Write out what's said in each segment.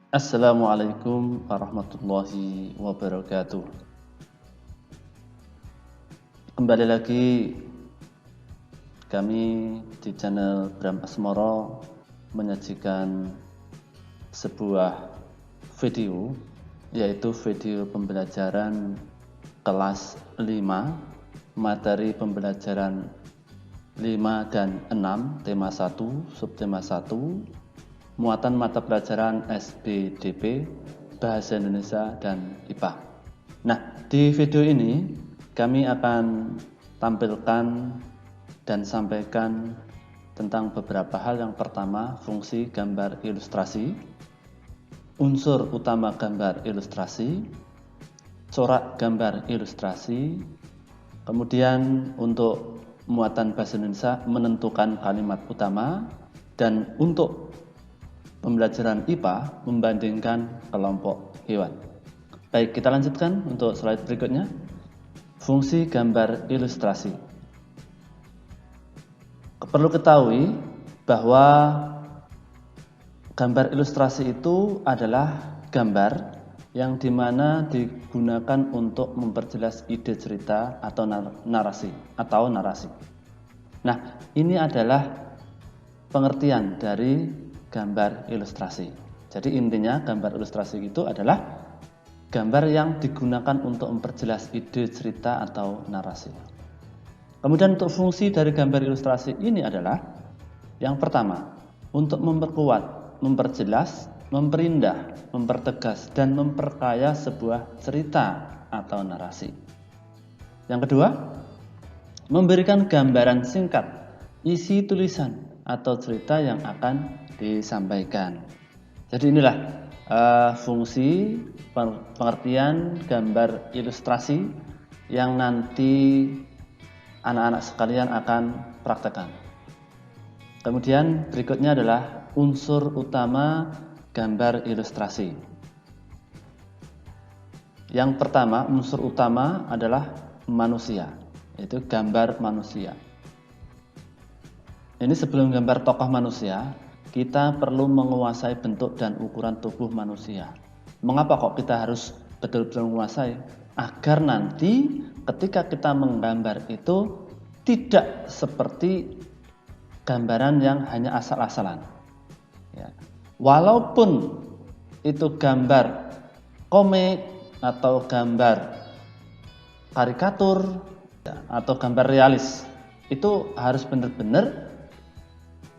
Assalamualaikum warahmatullahi wabarakatuh. Kembali lagi kami di channel Bram Asmoro menyajikan sebuah video, yaitu video pembelajaran kelas 5, materi pembelajaran 5 dan 6, tema 1, subtema 1, muatan mata pelajaran SBDP, Bahasa Indonesia dan IPA. Nah, di video ini kami akan tampilkan dan sampaikan tentang beberapa hal. Yang pertama, fungsi gambar ilustrasi, unsur utama gambar ilustrasi, corak gambar ilustrasi, kemudian untuk muatan bahasa Indonesia menentukan kalimat utama, dan untuk pembelajaran IPA membandingkan kelompok hewan. Baik, kita lanjutkan untuk slide berikutnya. Fungsi gambar ilustrasi. Perlu ketahui bahwa gambar ilustrasi itu adalah gambar yang dimana digunakan untuk memperjelas ide cerita atau narasi. Nah, ini adalah pengertian dari gambar ilustrasi. Jadi intinya gambar ilustrasi itu adalah gambar yang digunakan untuk memperjelas ide cerita atau narasi. Kemudian untuk fungsi dari gambar ilustrasi ini adalah yang pertama, untuk memperkuat, memperjelas, memperindah, mempertegas, dan memperkaya sebuah cerita atau narasi. Yang kedua, memberikan gambaran singkat isi tulisan atau cerita yang akan disampaikan. Jadi inilah fungsi pengertian gambar ilustrasi yang nanti anak-anak sekalian akan praktekkan. Kemudian berikutnya adalah unsur utama gambar ilustrasi. Yang pertama, unsur utama adalah manusia, yaitu gambar manusia. Ini sebelum gambar tokoh manusia, kita perlu menguasai bentuk dan ukuran tubuh manusia. Mengapa kok kita harus betul-betul menguasai? Agar nanti ketika kita menggambar itu tidak seperti gambaran yang hanya asal-asalan. Ya. Walaupun itu gambar komik atau gambar karikatur atau gambar realis, itu harus benar-benar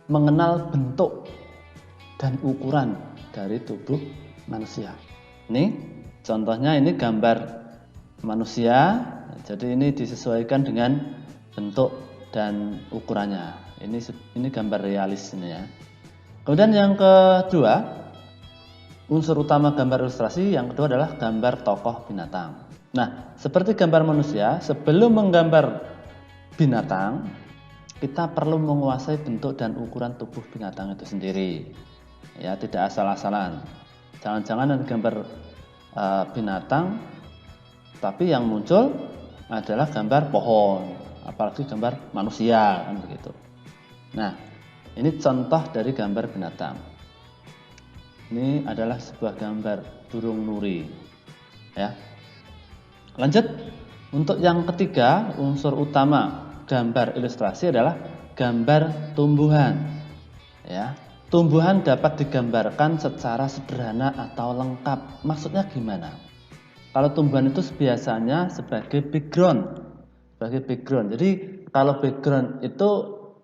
mengenal bentuk dan ukuran dari tubuh manusia. Ini contohnya, ini gambar manusia. Jadi ini disesuaikan dengan bentuk dan ukurannya. Ini gambar realis ini ya. Kemudian yang kedua, unsur utama gambar ilustrasi yang kedua adalah gambar tokoh binatang. Nah, seperti gambar manusia, sebelum menggambar binatang, kita perlu menguasai bentuk dan ukuran tubuh binatang itu sendiri. Ya, tidak asal-asalan. Jangan-jangan ada gambar binatang, tapi yang muncul adalah gambar pohon, apalagi gambar manusia, kan begitu. Nah, ini contoh dari gambar binatang. Ini adalah sebuah gambar burung nuri. Ya. Lanjut, untuk yang ketiga, unsur utama gambar ilustrasi adalah gambar tumbuhan. Ya, tumbuhan dapat digambarkan secara sederhana atau lengkap. Maksudnya gimana? Kalau tumbuhan itu biasanya sebagai background. Jadi kalau background itu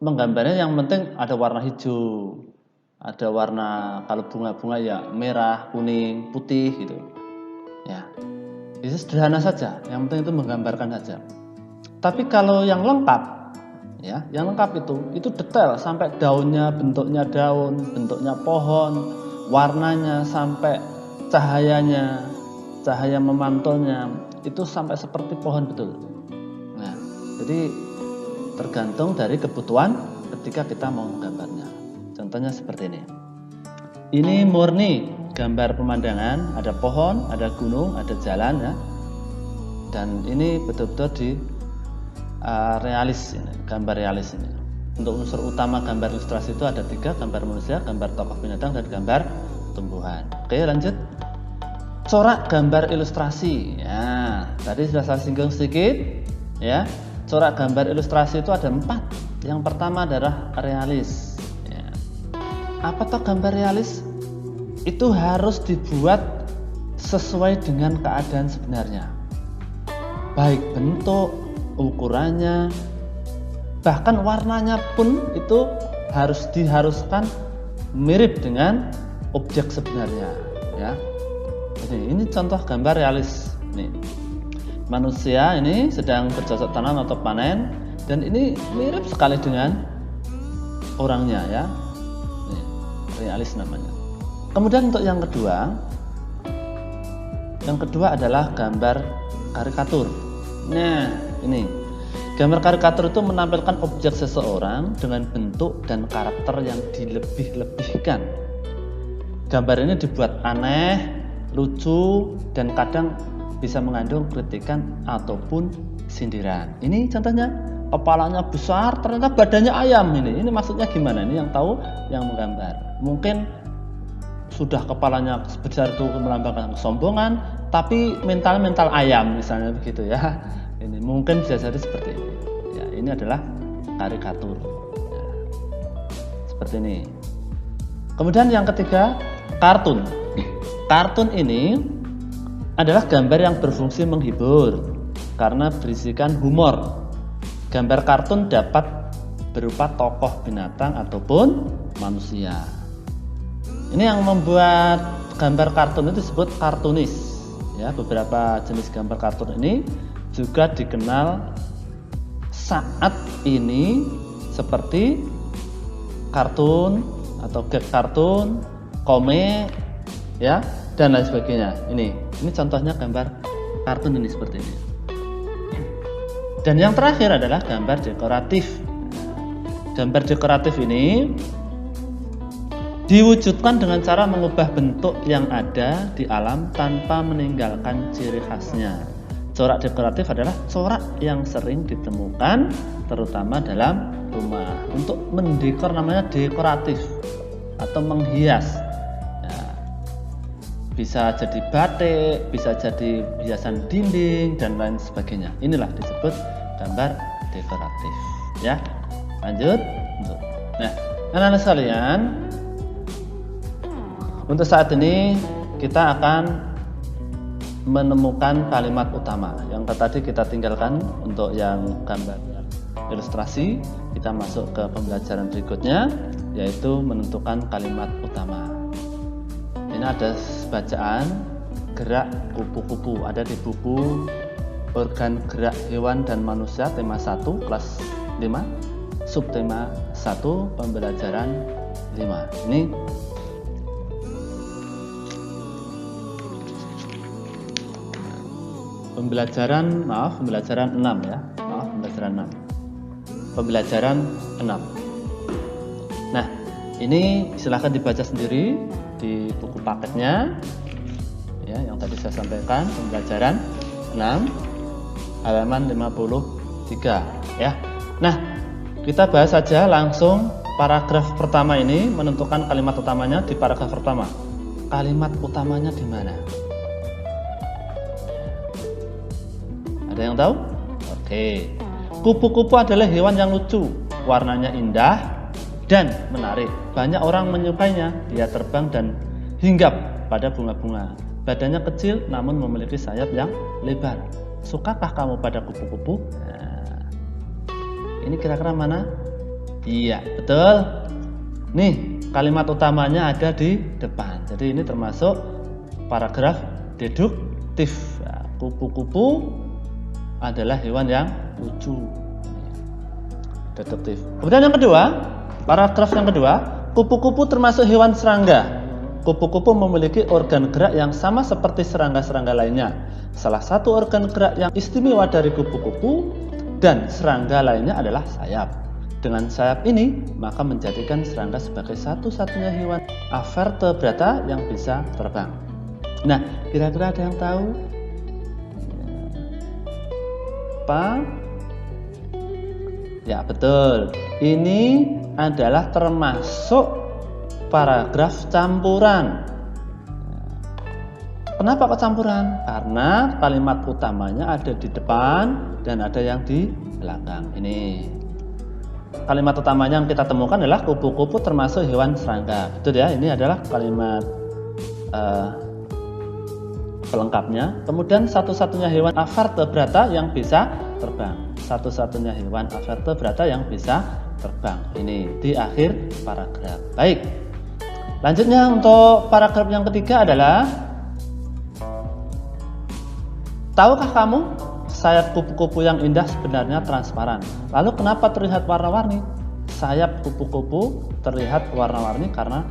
menggambarnya yang penting ada warna hijau, ada warna, kalau bunga-bunga ya merah, kuning, putih gitu. Ya, itu sederhana saja. Yang penting itu menggambarkan saja. Tapi kalau yang lengkap, ya, yang lengkap itu detail sampai daunnya, bentuknya daun, bentuknya pohon, warnanya sampai cahayanya, cahaya memantulnya, itu sampai seperti pohon betul. Nah, jadi tergantung dari kebutuhan ketika kita mau menggambarnya. Contohnya seperti ini. Ini murni gambar pemandangan, ada pohon, ada gunung, ada jalan ya. Dan ini betul-betul di realis ini, gambar realis ini. Untuk unsur utama gambar ilustrasi itu ada 3, gambar manusia, gambar tokoh binatang, dan gambar tumbuhan. Oke, lanjut. Corak gambar ilustrasi. Ya, tadi sudah saya singgung sedikit. Ya, corak gambar ilustrasi itu ada 4. Yang pertama adalah realis. Ya. Apa toh gambar realis? Itu harus dibuat sesuai dengan keadaan sebenarnya. Baik bentuk, ukurannya, bahkan warnanya pun itu diharuskan mirip dengan objek sebenarnya. Ya. Ini contoh gambar realis. Nih, manusia ini sedang bercocok tanam atau panen, dan ini mirip sekali dengan orangnya, ya. Nih, realis namanya. Kemudian untuk yang kedua adalah gambar karikatur. Nah, ini gambar karikatur itu menampilkan objek seseorang dengan bentuk dan karakter yang dilebih-lebihkan. Gambar ini dibuat aneh, lucu, dan kadang bisa mengandung kritikan ataupun sindiran. Ini contohnya, kepalanya besar, ternyata badannya ayam. Ini maksudnya gimana? Ini yang tahu yang menggambar. Mungkin sudah kepalanya sebesar itu melambangkan kesombongan, tapi mental ayam, misalnya begitu, ya. Ini mungkin bisa jadi seperti ini. Ya, ini adalah karikatur. Ya, seperti ini. Kemudian yang ketiga, kartun. Kartun ini adalah gambar yang berfungsi menghibur karena berisikan humor. Gambar kartun dapat berupa tokoh binatang ataupun manusia. Ini yang membuat gambar kartun itu disebut kartunis. Ya, beberapa jenis gambar kartun ini juga dikenal saat ini seperti kartun atau gag kartun, komik, ya, dan lain sebagainya. Ini contohnya gambar kartun ini seperti ini. Dan yang terakhir adalah gambar dekoratif. Gambar dekoratif ini diwujudkan dengan cara mengubah bentuk yang ada di alam tanpa meninggalkan ciri khasnya. Corak dekoratif adalah corak yang sering ditemukan terutama dalam rumah. Untuk mendekor namanya dekoratif atau menghias. Bisa jadi batik, bisa jadi hiasan dinding, dan lain sebagainya. Inilah disebut gambar dekoratif. Ya, lanjut. Nah, anak-anak sekalian, untuk saat ini kita akan menemukan kalimat utama. Yang tadi kita tinggalkan untuk yang gambar ilustrasi. Kita masuk ke pembelajaran berikutnya, yaitu menentukan kalimat utama. Ini ada bacaan gerak kupu-kupu, ada di buku Organ Gerak Hewan dan Manusia tema 1 kelas 5, subtema 1 pembelajaran 5. Ini pembelajaran 6 ya. Pembelajaran 6. Nah, ini silahkan dibaca sendiri di buku paketnya, ya, yang tadi saya sampaikan, pembelajaran 6 halaman 53, ya. Nah, kita bahas saja langsung paragraf pertama ini, menentukan kalimat utamanya di paragraf pertama. Kalimat utamanya di mana? Ada yang tahu? Oke. Kupu-kupu adalah hewan yang lucu, warnanya indah dan menarik. Banyak orang menyukainya. Dia terbang dan hinggap pada bunga-bunga. Badannya kecil namun memiliki sayap yang lebar. Sukakah kamu pada kupu-kupu? Nah, ini kira-kira mana? Iya, betul. Nih, kalimat utamanya ada di depan. Jadi ini termasuk paragraf deduktif. Nah, kupu-kupu adalah hewan yang lucu. Deduktif. Kemudian yang kedua, paragraf yang kedua, kupu-kupu termasuk hewan serangga. Kupu-kupu memiliki organ gerak yang sama seperti serangga-serangga lainnya. Salah satu organ gerak yang istimewa dari kupu-kupu dan serangga lainnya adalah sayap. Dengan sayap ini, maka menjadikan serangga sebagai satu-satunya hewan avertebrata yang bisa terbang. Nah, kira-kira ada yang tahu? Apa? Ya, betul. Ini adalah termasuk paragraf campuran. Kenapa kok campuran? Karena kalimat utamanya ada di depan dan ada yang di belakang. Ini kalimat utamanya yang kita temukan adalah kupu-kupu termasuk hewan serangga. Betul ya? Ini adalah kalimat pelengkapnya. Kemudian satu-satunya hewan avertebrata yang bisa terbang. Satu-satunya hewan avertebrata yang bisa terbang. Ini di akhir paragraf. Baik. Lanjutnya untuk paragraf yang ketiga adalah, tahukah kamu sayap kupu-kupu yang indah sebenarnya transparan? Lalu kenapa terlihat warna-warni? Sayap kupu-kupu terlihat warna-warni karena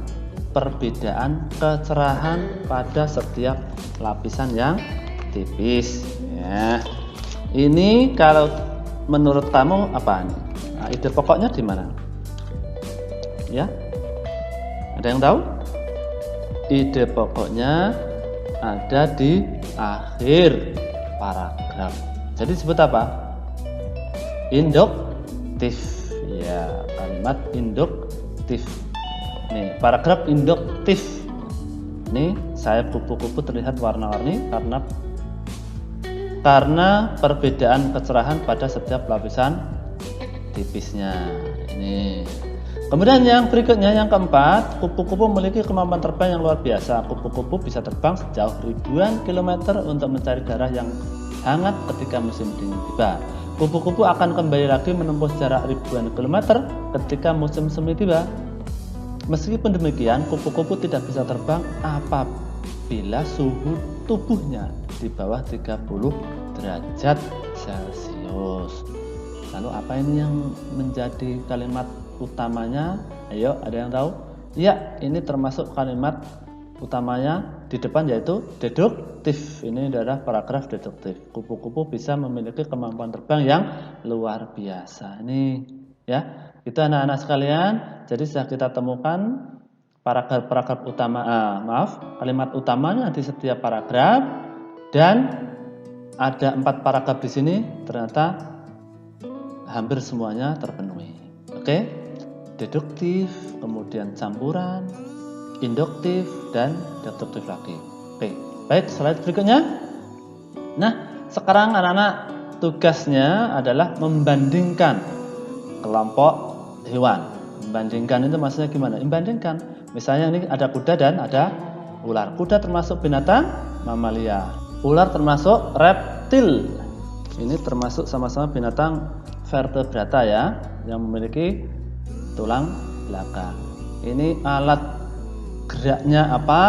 perbedaan kecerahan pada setiap lapisan yang tipis. Ya. Ini kalau menurut kamu apa nih? Nah, ide pokoknya di mana? Ya, ada yang tahu? Ide pokoknya ada di akhir paragraf. Jadi disebut apa? Induktif. Ya, kalimat induktif. Nih, paragraf induktif. Nih, sayap kupu-kupu terlihat warna-warni karena perbedaan kecerahan pada setiap lapisan tipisnya. Ini. Kemudian yang berikutnya, yang keempat, kupu-kupu memiliki kemampuan terbang yang luar biasa. Kupu-kupu bisa terbang sejauh ribuan kilometer untuk mencari darah yang hangat ketika musim dingin tiba. Kupu-kupu akan kembali lagi menempuh jarak ribuan kilometer ketika musim semi tiba. Meskipun demikian, kupu-kupu tidak bisa terbang apabila suhu tubuhnya di bawah 30 derajat Celcius. Lalu apa ini yang menjadi kalimat utamanya? Ayo, ada yang tahu? Ya, ini termasuk kalimat utamanya di depan, yaitu deduktif. Ini adalah paragraf deduktif. Kupu-kupu bisa memiliki kemampuan terbang yang luar biasa. Ini ya, itu anak-anak sekalian. Jadi sudah kita temukan paragraf utama, kalimat utamanya di setiap paragraf, dan ada 4 paragraf di sini. Ternyata hampir semuanya terpenuhi. Oke, deduktif, kemudian campuran, induktif, dan deduktif lagi. Oke, baik, slide berikutnya. Nah, sekarang anak-anak tugasnya adalah membandingkan kelompok hewan. Membandingkan itu maksudnya gimana? Membandingkan, misalnya ini ada kuda dan ada ular. Kuda termasuk binatang mamalia, ular termasuk reptil. Ini termasuk sama-sama binatang vertebrata ya, yang memiliki tulang belakang. Ini alat geraknya apa?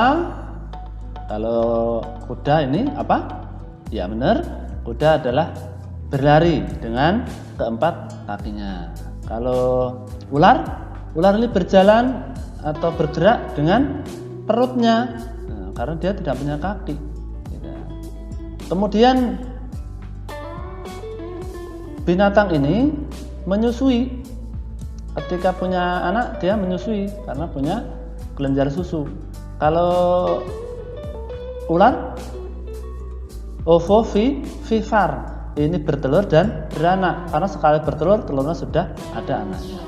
Kalau kuda ini apa? Ya benar, kuda adalah berlari dengan keempat kakinya. Kalau ular ini berjalan atau bergerak dengan perutnya, karena dia tidak punya kaki. Kemudian binatang ini menyusui. Ketika punya anak, dia menyusui karena punya kelenjar susu. Kalau ular ovovivipar, ini bertelur dan beranak, karena sekali bertelur, telurnya sudah ada anaknya.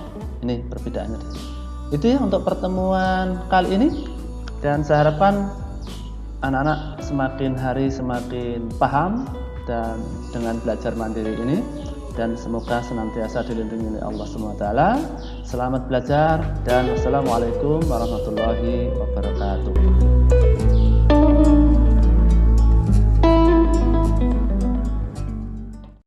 Ini perbedaannya di sini. Itu ya untuk pertemuan kali ini, dan saya harapkan anak-anak semakin hari semakin paham dan dengan belajar mandiri ini, dan semoga senantiasa dilindungi oleh Allah SWT. Selamat belajar dan wassalamualaikum warahmatullahi wabarakatuh.